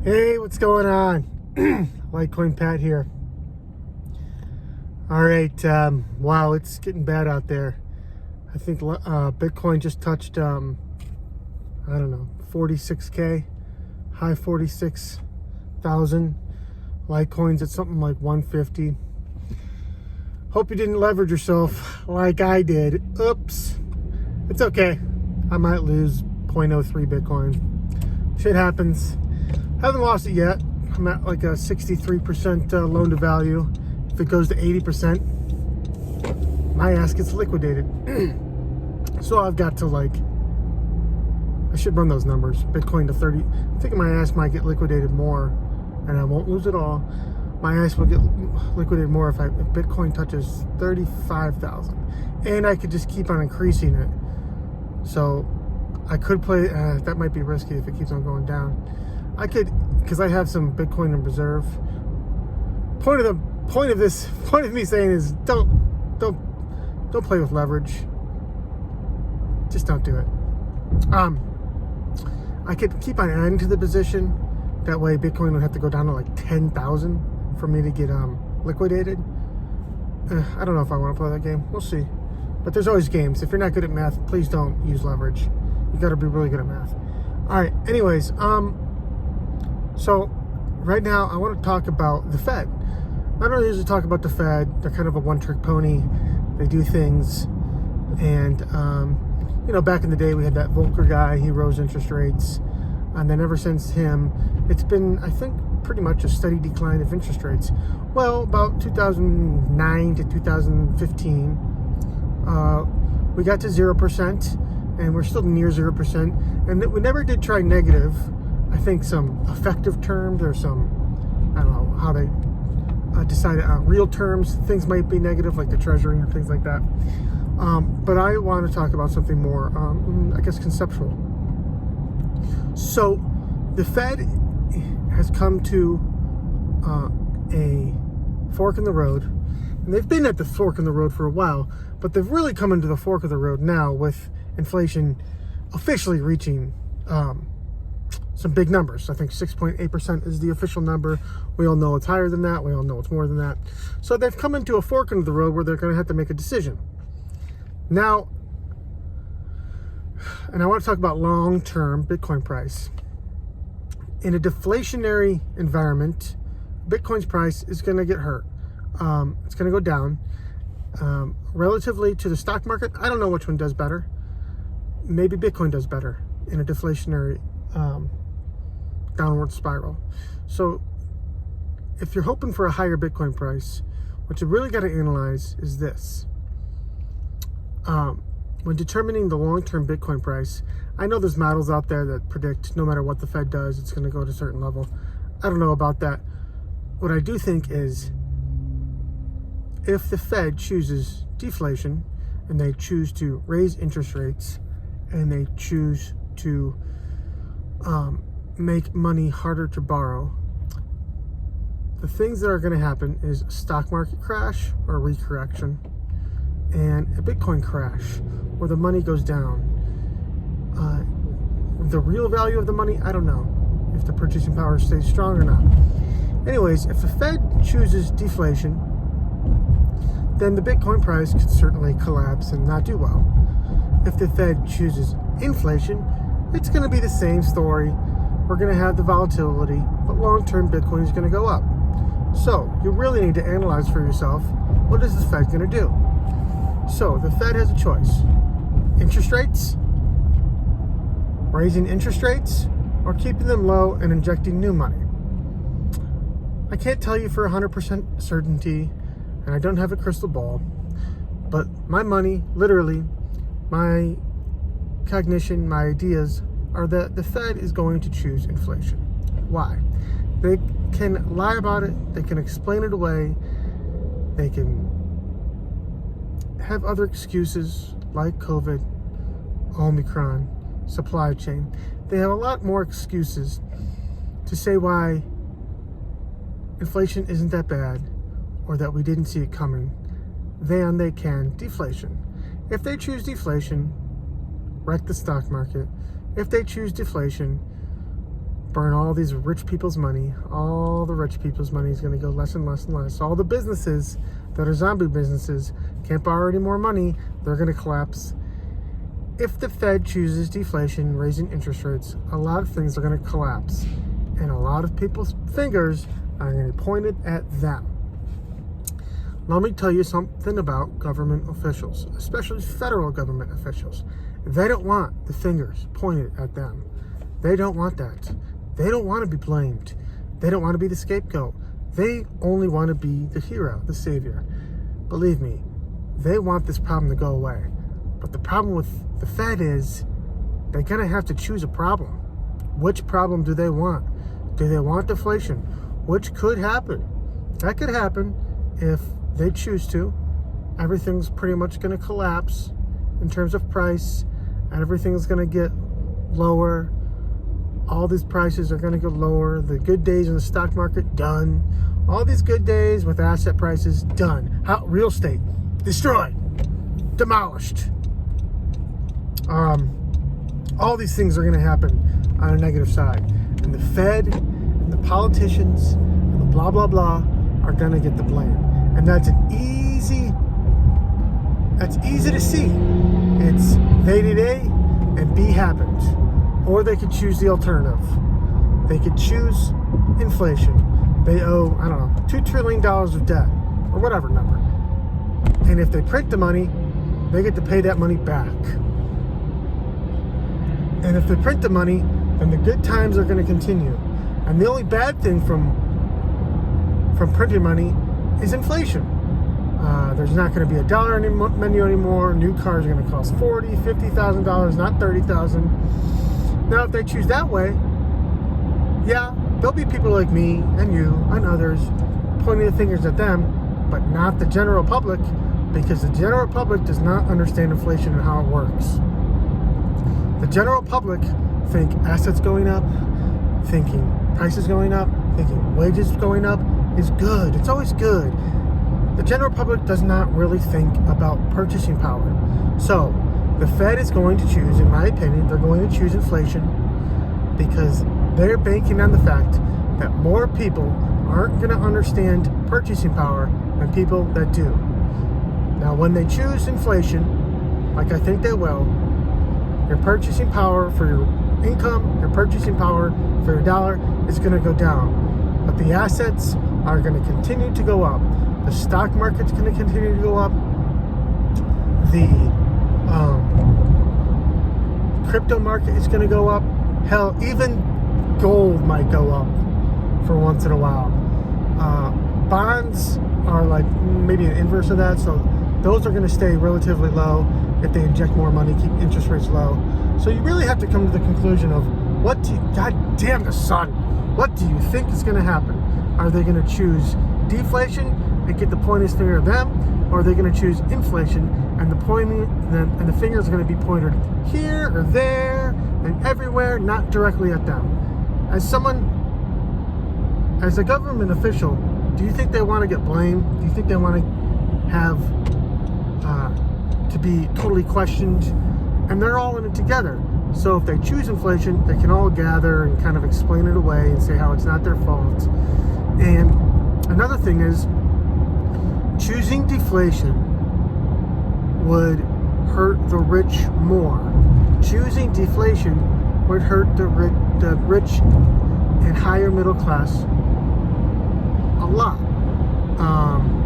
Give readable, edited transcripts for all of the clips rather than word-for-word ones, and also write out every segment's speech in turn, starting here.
Hey, what's going on? Litecoin Pat here. All right, wow, it's getting bad out there. I think Bitcoin just touched, I don't know, 46K, high 46,000. Litecoin's at something like 150. Hope you didn't leverage yourself like I did. Oops. It's okay. I might lose 0.03 Bitcoin. Shit happens. Haven't lost it yet. I'm at like a 63% loan to value. If it goes to 80%, my ass gets liquidated. So I've got to I should run those numbers. Bitcoin to 30. I'm thinking my ass might get liquidated more, and I won't lose it all. My ass will get liquidated more if Bitcoin touches 35,000, and I could just keep on increasing it. So I could play. That might be risky if it keeps on going down. I could, because I have some Bitcoin in reserve. Point of me saying is don't play with leverage. Just don't do it. I could keep on adding to the position. That way Bitcoin would have to go down to like 10,000 for me to get liquidated. I don't know if I want to play that game. We'll see. But there's always games. If you're not good at math, please don't use leverage. You got to be really good at math. All right. Anyways, so right now I want to talk about the Fed. I don't usually talk about the Fed. They're kind of a one-trick pony. They do things, and back in the day we had that Volcker guy. He rose interest rates, and then ever since him, it's been, I think, pretty much a steady decline of interest rates. Well, about 2009 to 2015, we got to 0%, and we're still near 0%, and we never did try negative. I think some effective terms or some, I don't know how they decided on real terms, things might be negative, like the Treasury and things like that. But I want to talk about something more, I guess, conceptual. So the Fed has come to a fork in the road, and they've been at the fork in the road for a while, but they've really come into the fork of the road now with inflation officially reaching some big numbers. I think 6.8% is the official number. We all know it's higher than that. We all know it's more than that. So they've come into a fork in the road where they're going to have to make a decision. Now, and I want to talk about long-term Bitcoin price. In a deflationary environment, Bitcoin's price is going to get hurt. It's going to go down. Relatively to the stock market, I don't know which one does better. Maybe Bitcoin does better in a deflationary downward spiral. So if you're hoping for a higher Bitcoin price, what you really got to analyze is this. When determining the long-term Bitcoin price, I know there's models out there that predict no matter what the Fed does, it's going to go to a certain level. I don't know about that. What I do think is if the Fed chooses deflation and they choose to raise interest rates and they choose to make money harder to borrow, the things that are going to happen is a stock market crash or a recorrection and a Bitcoin crash where the money goes down. The real value of the money, I don't know if the purchasing power stays strong or not. Anyways, if the Fed chooses deflation, then the Bitcoin price could certainly collapse and not do well. If the Fed chooses inflation, it's going to be the same story. We're going to have the volatility, but long-term Bitcoin is going to go up. So you really need to analyze for yourself, what is the Fed going to do? So the Fed has a choice. Interest rates, raising interest rates, or keeping them low and injecting new money. I can't tell you for 100% certainty, and I don't have a crystal ball, but my money, literally, my cognition, my ideas are that the Fed is going to choose inflation. Why? They can lie about it, they can explain it away, they can have other excuses like COVID, Omicron, supply chain. They have a lot more excuses to say why inflation isn't that bad or that we didn't see it coming than they can deflation. If they choose deflation, wreck the stock market. If they choose deflation, burn all these rich people's money. All the rich people's money is going to go less and less and less. All the businesses that are zombie businesses can't borrow any more money. They're going to collapse. If the Fed chooses deflation, raising interest rates, a lot of things are going to collapse. And a lot of people's fingers are going to be pointed at them. Let me tell you something about government officials, especially federal government officials. They don't want the fingers pointed at them. They don't want that. They don't want to be blamed. They don't want to be the scapegoat. They only want to be the hero, the savior. Believe me, they want this problem to go away. But the problem with the Fed is they're going to have to choose a problem. Which problem do they want? Do they want deflation? Which could happen. That could happen if they choose to. Everything's pretty much going to collapse in terms of price, and everything's going to get lower. All these prices are going to go lower. The good days in the stock market, done. All these good days with asset prices, done. Real estate, destroyed, demolished. All these things are going to happen on a negative side. And the Fed and the politicians and the blah, blah, blah are going to get the blame. And that's easy to see. It's day-to-day and B happened. Or they could choose the alternative. They could choose inflation. They owe, $2 trillion of debt, or whatever number. And if they print the money, they get to pay that money back. And if they print the money, then the good times are going to continue. And the only bad thing from printing money is inflation. There's not going to be a dollar menu anymore. New cars are going to cost $40,000, $50,000, not $30,000. Now, if they choose that way, yeah, there'll be people like me and you and others pointing the fingers at them, but not the general public, because the general public does not understand inflation and how it works. The general public think assets going up, thinking prices going up, thinking wages going up is good. It's always good. The general public does not really think about purchasing power. So the Fed is going to choose, in my opinion, they're going to choose inflation because they're banking on the fact that more people aren't going to understand purchasing power than people that do. Now, when they choose inflation, like I think they will, your purchasing power for your income, your purchasing power for your dollar is going to go down. But the assets are going to continue to go up. The stock market's going to continue to go up. The crypto market is going to go up. Hell, even gold might go up for once in a while. Bonds are like maybe an inverse of that, so those are going to stay relatively low if they inject more money, keep interest rates low. So you really have to come to the conclusion of God damn the sun, what do you think is going to happen? Are they going to choose deflation and get the pointiest finger at them, or are they going to choose inflation and the fingers are going to be pointed here or there and everywhere, not directly at them? As a government official, do you think they want to get blamed? Do you think they want to have to be totally questioned? And they're all in it together. So if they choose inflation, they can all gather and kind of explain it away and say how it's not their fault. And another thing is, choosing deflation would hurt the rich more. Choosing deflation would hurt the rich and higher middle class a lot.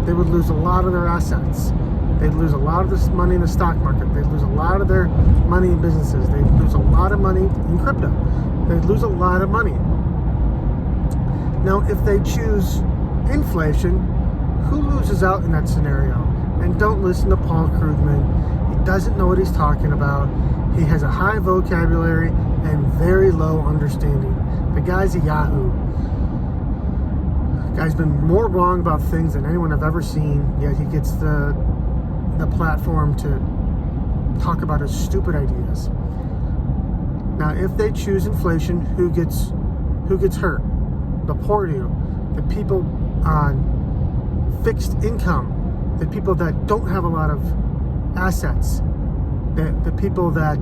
They would lose a lot of their assets. They'd lose a lot of this money in the stock market. They'd lose a lot of their money in businesses. They'd lose a lot of money in crypto. They'd lose a lot of money. Now, if they choose inflation, who loses out in that scenario? And don't listen to Paul Krugman. He doesn't know what he's talking about. He has a high vocabulary and very low understanding. The guy's a yahoo. The guy's been more wrong about things than anyone I've ever seen, yet he gets the platform to talk about his stupid ideas. Now, if they choose inflation, who gets hurt? The poor do. The people on fixed income, the people that don't have a lot of assets, the people that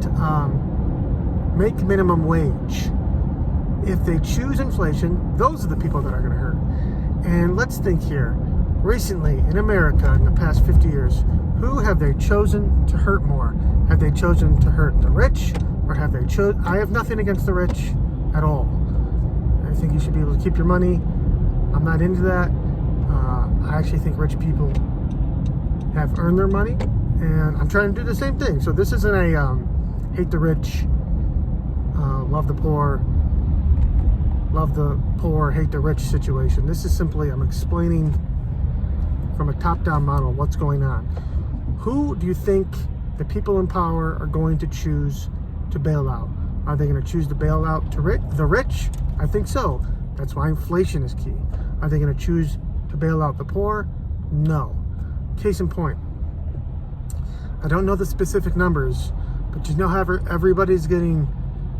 make minimum wage. if they choose inflation, those are the people that are going to hurt. And let's think here. Recently, in America, in the past 50 years, who have they chosen to hurt more? Have they chosen to hurt the rich, or have they chosen... I have nothing against the rich at all. I think you should be able to keep your money. I'm not into that. I actually think rich people have earned their money, and I'm trying to do the same thing. So this isn't a hate the rich, love the poor, hate the rich situation. This is simply, I'm explaining from a top-down model what's going on. Who do you think the people in power are going to choose to bail out? Are they going to choose to bail out the rich? I think so. That's why inflation is key. Are they going to choose to bail out the poor? No. Case in point, I don't know the specific numbers, but you know how everybody's getting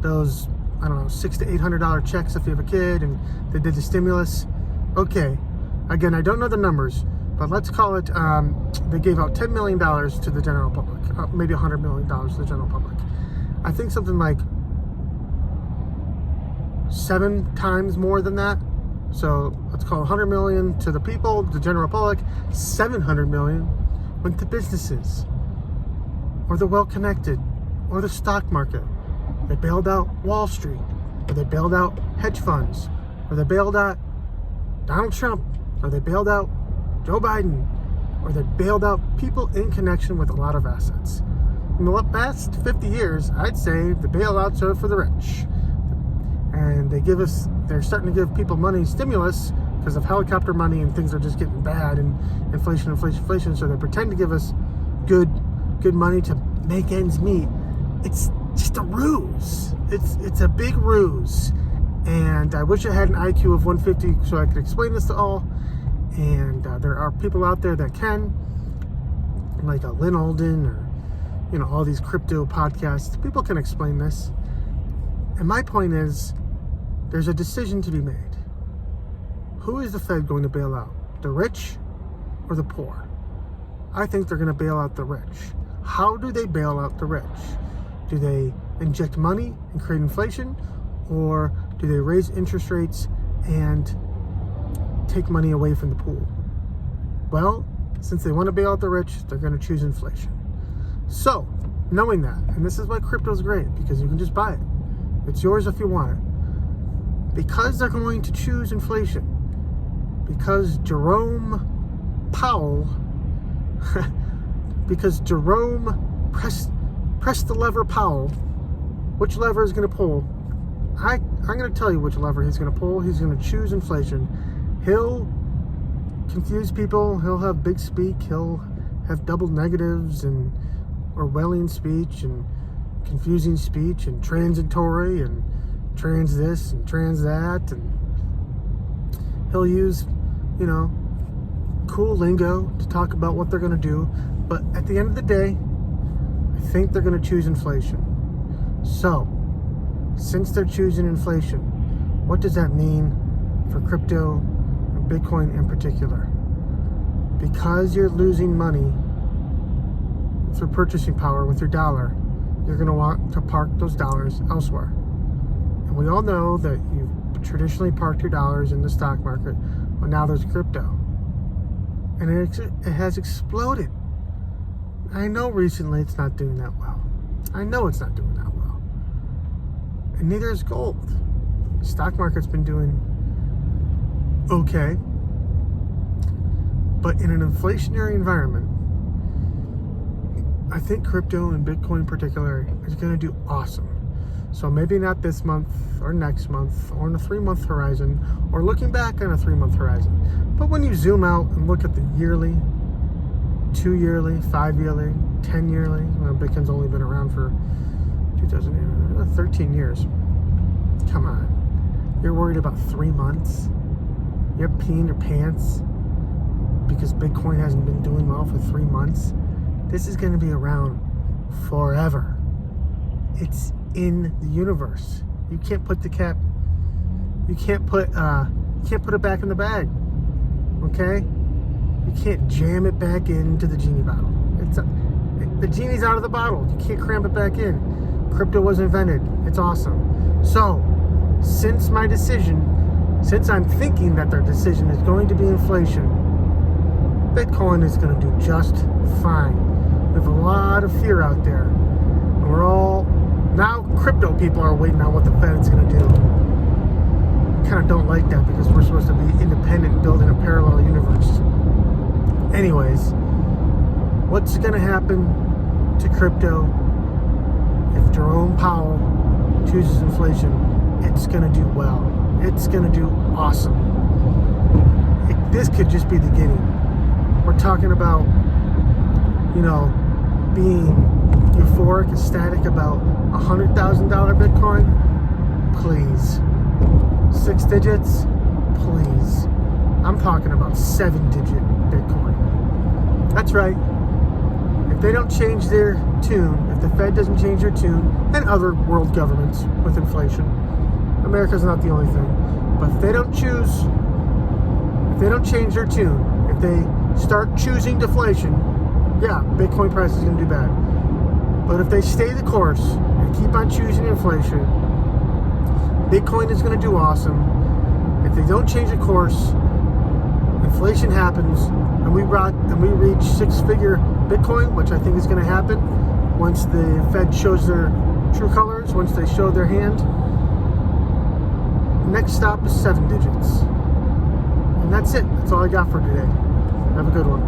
those, I don't know, $600 to $800 checks if you have a kid, and they did the stimulus. Okay, again, I don't know the numbers, but let's call it, they gave out $10 million to the general public, maybe $100 million to the general public. I think something like 7 times more than that. So let's call 100 million to the people, the general public. 700 million went to businesses, or the well-connected, or the stock market. They bailed out Wall Street, or they bailed out hedge funds, or they bailed out Donald Trump, or they bailed out Joe Biden, or they bailed out people in connection with a lot of assets. In the past 50 years, I'd say the bailouts are for the rich. And they're starting to give people money, stimulus, because of helicopter money, and things are just getting bad, and inflation. So they pretend to give us good money to make ends meet. It's just a ruse. It's a big ruse. And I wish I had an IQ of 150 so I could explain this to all. And there are people out there that can, like Lynn Alden, or all these crypto podcasts. People can explain this. And my point is, there's a decision to be made. Who is the Fed going to bail out? The rich or the poor? I think they're going to bail out the rich. How do they bail out the rich? Do they inject money and create inflation? Or do they raise interest rates and take money away from the pool? Well, since they want to bail out the rich, they're going to choose inflation. So, knowing that, and this is why crypto is great, because you can just buy it. It's yours if you want it. Because they're going to choose inflation. Because Jerome Powell, pressed the lever Powell, which lever is going to pull? I'm going to tell you which lever he's going to pull. He's going to choose inflation. He'll confuse people. He'll have big speak. He'll have double negatives and Orwellian speech and confusing speech and transitory and trans this and trans that, and he'll use cool lingo to talk about what they're going to do, but at the end of the day, I think they're going to choose inflation. So since they're choosing inflation, what does that mean for crypto and Bitcoin in particular? Because you're losing money through purchasing power with your dollar, you're going to want to park those dollars elsewhere. And we all know that you've traditionally parked your dollars in the stock market, but now there's crypto. And it has exploded. I know recently it's not doing that well. I know it's not doing that well. And neither is gold. The stock market's been doing okay. But in an inflationary environment, I think crypto and Bitcoin in particular is going to do awesome. So maybe not this month or next month or in a 3-month horizon or looking back on a 3-month horizon. But when you zoom out and look at the yearly, 2-yearly, 5-yearly, 10-yearly, Bitcoin's only been around for 13 years. Come on. You're worried about 3 months? You're peeing your pants because Bitcoin hasn't been doing well for 3 months? This is going to be around forever. It's in the universe. You can't put the cap. You can't put it back in the bag. Okay? You can't jam it back into the genie bottle. The genie's out of the bottle. You can't cram it back in. Crypto was invented. It's awesome. So since my decision, since I'm thinking that their decision is going to be inflation, Bitcoin is going to do just fine. We have a lot of fear out there. And we're all, now crypto people are waiting on what the Fed's going to do. I kind of don't like that because we're supposed to be independent and building a parallel universe. Anyways, what's going to happen to crypto if Jerome Powell chooses inflation? It's going to do well. It's going to do awesome. This could just be the beginning. We're talking about, being euphoric, ecstatic about $100,000 Bitcoin. Please. 6 digits? Please. I'm talking about 7-digit Bitcoin. That's right. If they don't change their tune, if the Fed doesn't change their tune, and other world governments with inflation, America's not the only thing, but if they don't change their tune, if they start choosing deflation, yeah, Bitcoin price is going to do bad. But if they stay the course and keep on choosing inflation, Bitcoin is going to do awesome. If they don't change the course, inflation happens, and we reach 6-figure Bitcoin, which I think is going to happen once the Fed shows their true colors, once they show their hand. Next stop is 7 digits. And that's it. That's all I got for today. Have a good one.